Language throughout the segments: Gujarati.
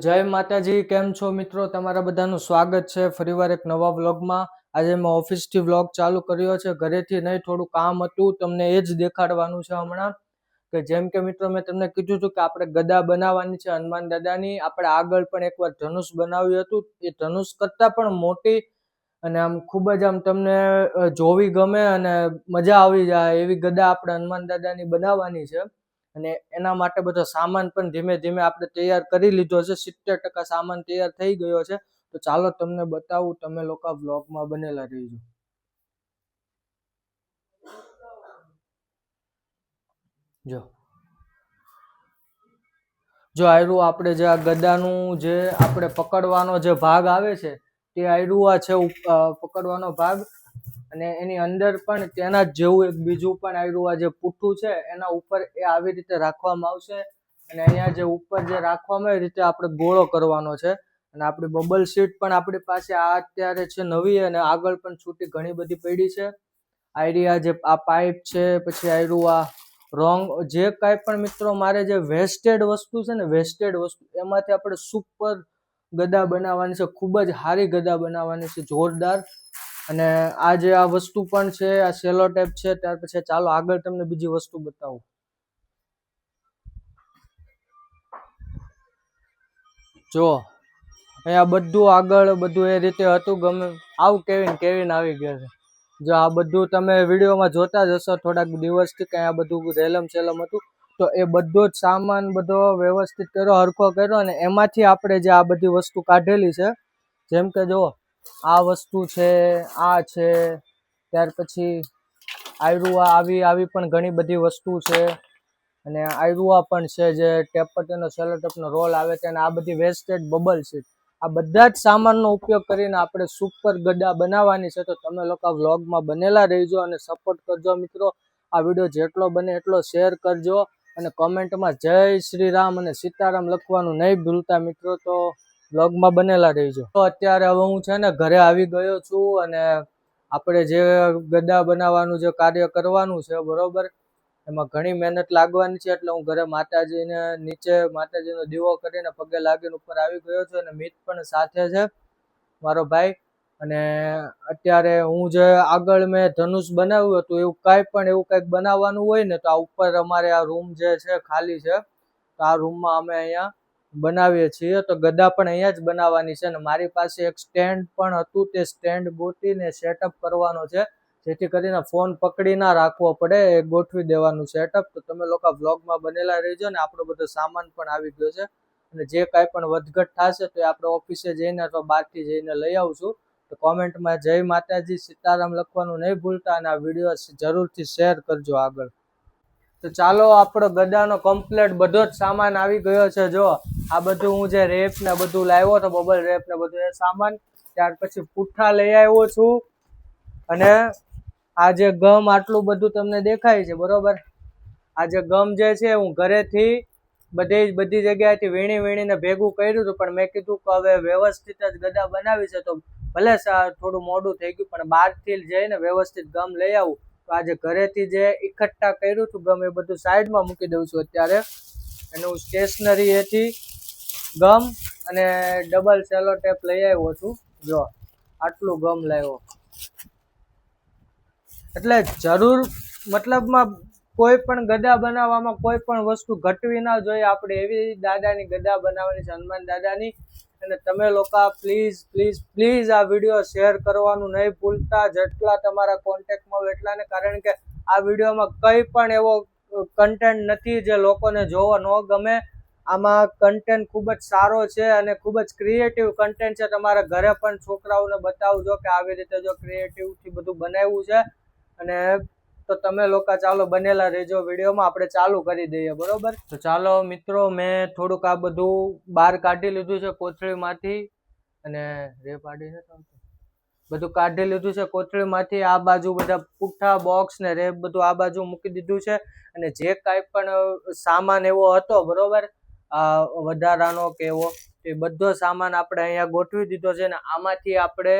જય માતાજી, કેમ છો મિત્રો? તમારા બધાનું સ્વાગત છે ફરીવાર એક નવા વ્લોગમાં. આજે મેં ઓફિસથી વ્લોગ ચાલુ કર્યો છે, ઘરેથી નહીં, થોડું કામ હતું, તમને એ જ દેખાડવાનું છે હમણાં. કે જેમ કે મિત્રો મેં તમને કીધું હતું કે આપણે ગદા બનાવવાની છે હનુમાન દાદાની. આપણે આગળ પણ એકવાર ધનુષ બનાવ્યું હતું, એ ધનુષ કરતાં પણ મોટી અને આમ ખૂબ જ આમ તમને જોવી ગમે અને મજા આવી જાય એવી ગદા આપણે હનુમાન દાદાની બનાવવાની છે. અને એના માટે બધો સામાન પણ ધીમે ધીમે આપણે તૈયાર કરી લીધો છે. 70% સામાન તૈયાર થઈ ગયો છે. તો ચાલો તમને બતાવું, તમે લોકો વ્લોગમાં બનેલા રહીજો. જો આયરું આપણે જે આ ગદાનું જે આપણે પકડવાનો જે ભાગ આવે છે તે આયરું આ છે પકડવાનો ભાગ. અને એની અંદર પણ તેના જ જેવું એક બીજું પણ આયરું આ જે પુઠ્ઠું છે એના ઉપર એ આવી રીતે રાખવામાં આવશે. અને અહીંયા જે ઉપર જે રાખવામાં એ રીતે આપણે ગોળો કરવાનો છે. અને આપણી બબલ શીટ પણ આપણી પાસે આ અત્યારે છે નવી, અને આગળ પણ છૂટી ઘણી બધી પડી છે. આઈડિયા જે આ પાઇપ છે, પછી આયરું આ રોંગ જે કાંઈ પણ મિત્રો મારે જે વેસ્ટેડ વસ્તુ છે ને, વેસ્ટેડ વસ્તુ એમાંથી આપણે સુપર ગદા બનાવવાની છે. ખૂબ જ સારી ગદા બનાવવાની છે, જોરદાર. અને આ જે આ વસ્તુ પણ છે, આ સેલો ટેપ છે. ત્યાર પછી ચાલો આગળ તમને બીજી વસ્તુ બતાવું. જો અહીંયા બધું આગળ બધું એ રીતે હતું. ગમે આવું કેવિન આવી ગયો છે. જો આ બધું તમે વિડીયોમાં જોતા જ હશો, થોડાક દિવસથી કઈ આ બધું રેલમ સેલમ હતું. તો એ બધો જ સામાન બધો વ્યવસ્થિત કર્યો, હરખો કર્યો, અને એમાંથી આપણે જે આ બધી વસ્તુ કાઢેલી છે. જેમ કે જો આ વસ્તુ છે, આ છે, ત્યાર પછી આયરુઆ આવી પણ ઘણી બધી વસ્તુ છે. અને આયરુઆ પણ છે જે ટેપ પટ્ટીનો સેલો ટેપનો રોલ આવે છે. અને આ બધી વેસ્ટેડ બબલ શીટ, આ બધા જ સામાનનો ઉપયોગ કરીને આપણે સુપર ગદા બનાવવાની છે. તો તમે લોકો વ્લોગમાં બનેલા રહેજો અને સપોર્ટ કરજો મિત્રો. આ વિડીયો જેટલો બને એટલો શેર કરજો અને કોમેન્ટમાં જય શ્રી રામ અને સીતારામ લખવાનું નહીં ભૂલતા મિત્રો. તો વ્લોગમાં બનેલા રહેજો. તો અત્યારે હવે હું છે ને ઘરે આવી ગયો છું, અને આપણે જે ગદા બનાવવાનું જે કાર્ય કરવાનું છે બરોબર, એમાં ઘણી મહેનત લાગવાની છે. એટલે હું ઘરે માતાજીને નીચે માતાજીનો દીવો કરીને પગે લાગીને ઉપર આવી ગયો છું. અને મિત પણ સાથે છે, મારો ભાઈ. અને અત્યારે હું જે આગળ મેં ધનુષ બનાવ્યું હતું એવું કંઈક બનાવવાનું હોય ને, તો આ ઉપર અમારે આ રૂમ જે છે ખાલી છે, તો આ રૂમમાં અમે અહીંયા બનાવીએ છીએ. તો ગદા પણ અહીંયા જ બનાવવાની છે. અને મારી પાસે એક સ્ટેન્ડ પણ હતું, તે સ્ટેન્ડ ગોતીને સેટઅપ કરવાનો છે, જેથી કરીને ફોન પકડી ના રાખવો પડે, એ ગોઠવી દેવાનું સેટઅપ. તો તમે લોકો વ્લોગમાં બનેલા રહેજો. ને આપણો બધો સામાન પણ આવી ગયો છે. અને જે કાંઈ પણ વધઘટ થશે તો એ આપણે ઓફિસે જઈને અથવા બહારથી જઈને લઈ આવશું. તો કોમેન્ટમાં જય માતાજી સીતારામ લખવાનું નહીં ભૂલતા, અને આ વિડીયો જરૂરથી શેર કરજો આગળ. તો ચાલો આપણો ગદાનો કમ્પ્લેટ બધો જ સામાન આવી ગયો છે. જો આ બધું હું જે રેપ ને બધું લાવ્યો હતો, બબલ રેપ ને બધું એ સામાન. ત્યાર પછી પુઠ્ઠા લઈ આવ્યો છું. અને આ જે ગમ આટલું બધું તમને દેખાય છે બરોબર, આ જે ગમ જે છે હું ઘરેથી બધી જગ્યાએથી વીણીને ભેગું કર્યું હતું. પણ મેં કીધું કે હવે વ્યવસ્થિત જ ગદા બનાવી છે, તો ભલે થોડું મોડું થઈ ગયું પણ બહારથી જઈને વ્યવસ્થિત ગમ લઈ આવું. તો આજે ઘરેથી જે એકઠા કર્યું હતું ગમ, એ બધું સાઈડમાં મૂકી દઉં છું અત્યારે. અને હું સ્ટેશનરીએથી ગમ અને ડબલ સેલો ટેપ લઈ આવ્યો છું. જો આટલું ગમ લાવ્યો. એટલે જરૂર મતલબમાં કોઈ પણ ગદા બનાવવામાં કોઈ પણ વસ્તુ ઘટવી ના જોઈએ. આપણે એવી દાદાની ગદા બનાવવાની છે, હનુમાન દાદાની. અને તમે લોકો પ્લીઝ આ વિડીયો શેર કરવાનું નહીં ભૂલતા, જેટલા તમારા કોન્ટેક્ટમાં હોય એટલાને. કારણ કે આ વિડીયોમાં કંઈ પણ એવો કન્ટેન્ટ નથી જે લોકોને જોવો ન ગમે. આમાં કન્ટેન્ટ ખૂબ જ સારો છે અને ખૂબ જ ક્રિએટિવ કન્ટેન્ટ છે. તમારા ઘરે પણ છોકરાઓને બતાવજો કે આવી રીતે જો ક્રિએટિવથી બધું બનાવ્યું છે. અને તો તમે લોકો ચાલો બનેલા રહેજો વિડીયોમાં. આપણે ચાલુ કરી દઈએ બરોબર. તો ચાલો મિત્રો, મેં થોડુંક આ બધું બહાર કાઢી લીધું છે કોથળીમાંથી. અને બધું કાઢી લીધું છે કોથળીમાંથી. આ બાજુ બધા પુઠ્ઠા બોક્સ ને રેપ બધું આ બાજુ મૂકી દીધું છે. અને જે કાંઈ પણ સામાન એવો હતો બરોબર, વધારાનો કે એવો, એ બધો સામાન આપણે અહીંયા ગોઠવી દીધો છે. ને આમાંથી આપણે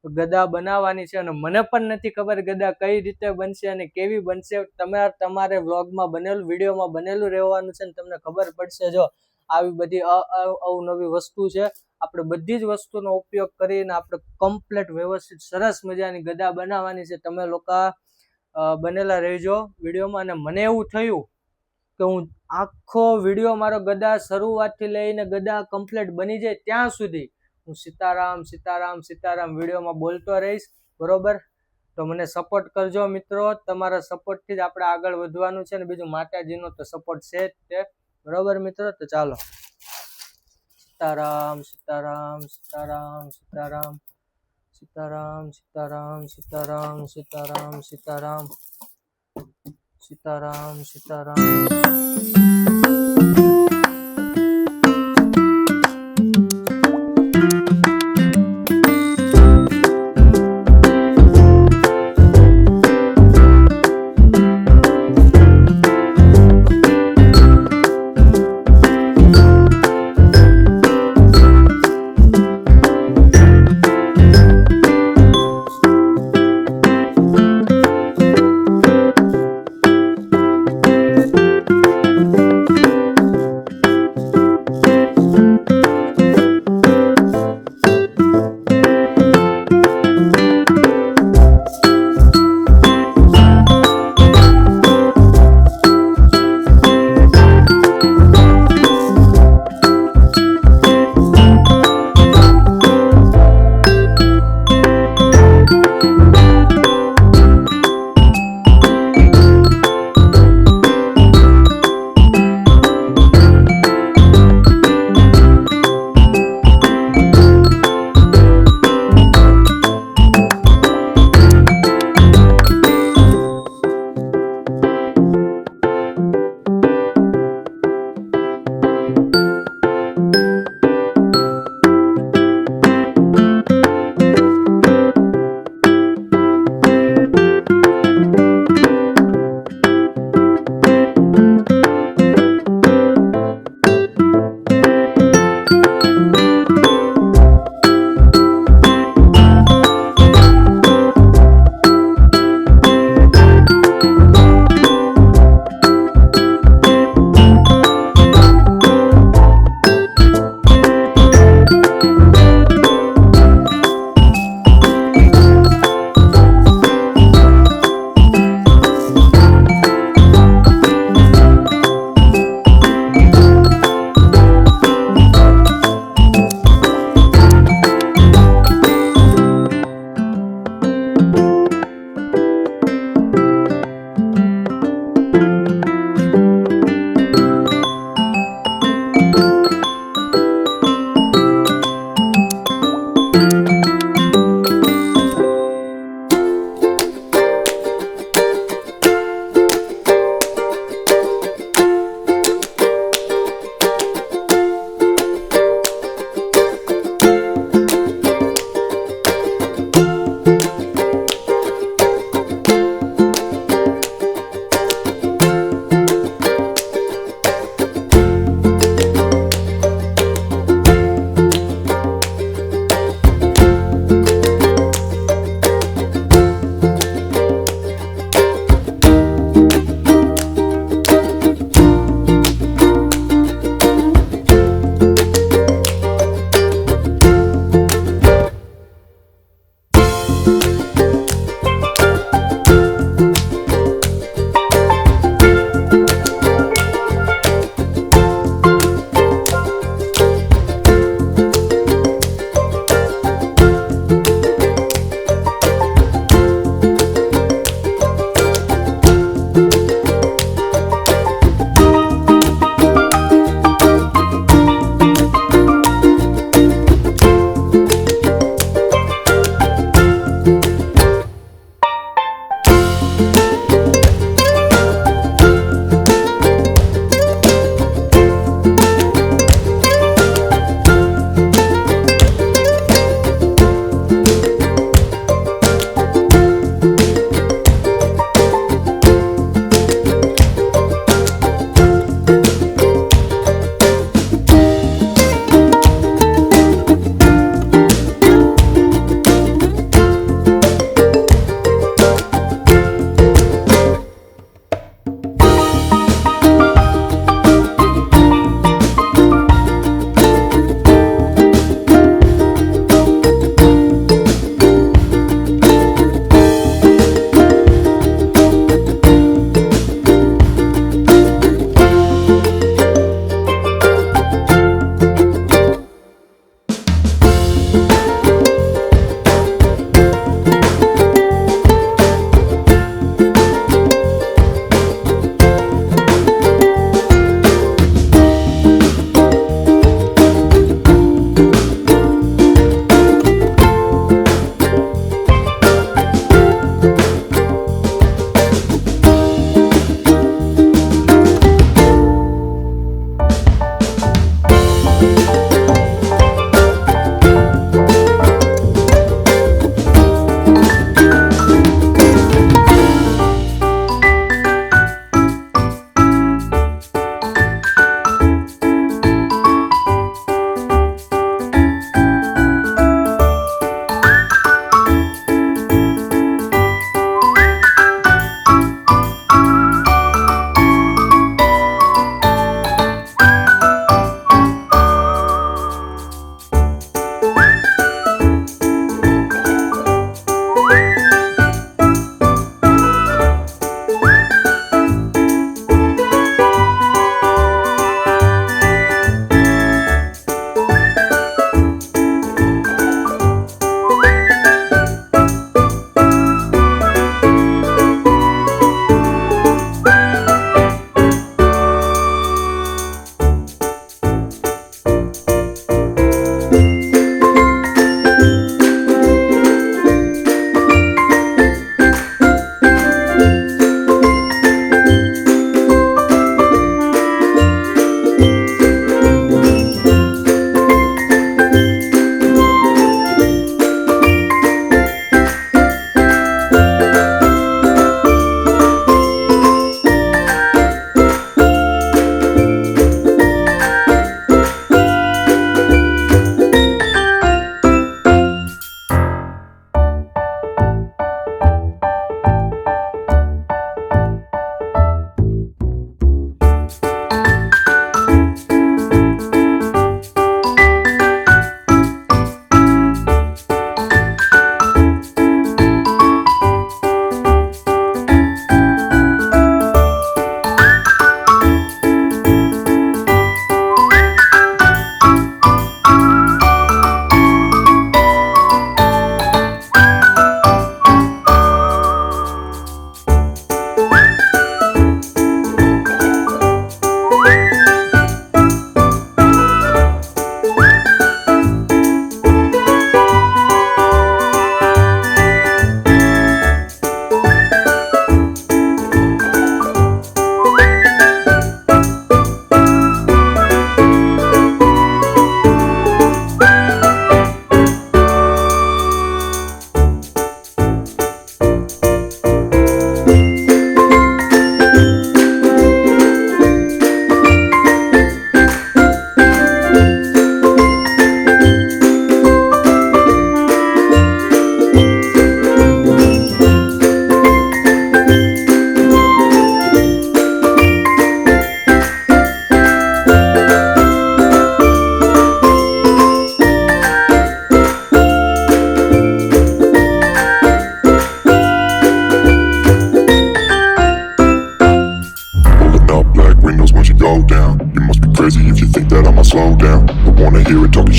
ગદા બનાવવાની છે. અને મને પણ નથી ખબર ગદા કઈ રીતે બનશે અને કેવી બનશે. તમારે વ્લોગમાં બનેલું, વિડીયોમાં બનેલું રહેવાનું છે ને તમને ખબર પડશે. જો આવી બધી અવનવી વસ્તુ છે. આપણે બધી જ વસ્તુનો ઉપયોગ કરીને આપણે કમ્પ્લીટ વ્યવસ્થિત સરસ મજાની ગદા બનાવવાની છે. તમે લોકો બનેલા રહેજો વિડીયોમાં. અને મને એવું થયું કે હું આખો વિડીયો મારો ગદા શરૂઆતથી લઈને ગદા કમ્પ્લીટ બની જાય ત્યાં સુધી હું સીતારામ સીતારામ સીતારામ વિડીયોમાં બોલતો રહીશ. બરોબર? તો મને સપોર્ટ કરજો મિત્રો. તમારા સપોર્ટથી જ આપણે આગળ વધવાનું છે. ને બીજું માતાજીનો તો સપોર્ટ છે જ તે. બરોબર મિત્રો? તો ચાલો. Sitaram Sitaram Sitaram Sitaram Sitaram Sitaram Sitaram Sitaram Sitaram Sitaram Sitaram.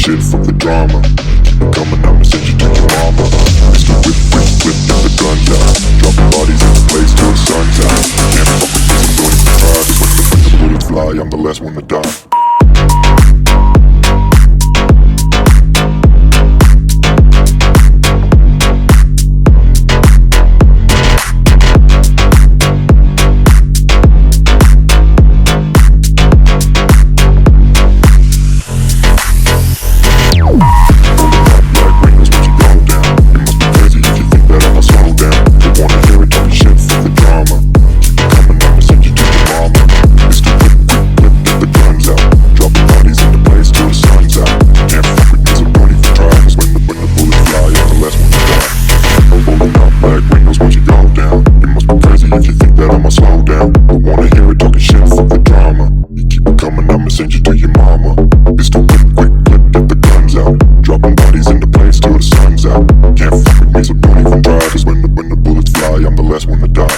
shit, fuck the drama. Keep it coming, I'ma send you to your mama. Mr. Whip, whip, whip, get the guns out. Dropping bodies in the place till the sun's out. Can't fuck with this, I'm going to try. When the bullets fly, I'm the last one to die. Send you to your mama. Pistol whip, quick clip, get the guns out. Dropping bodies in the place till the sun's out. Can't fuck with me, so don't even try. Cause when the bullets fly, I'm the last one to die.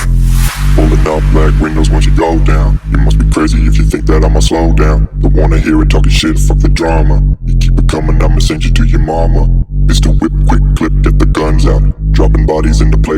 Pulling up black windows once you go down. You must be crazy if you think that I'ma slow down. Don't wanna hear it talking shit, fuck the drama. You keep it coming, I'ma send you to your mama. Pistol whip, quick clip, get the guns out. Dropping bodies in the place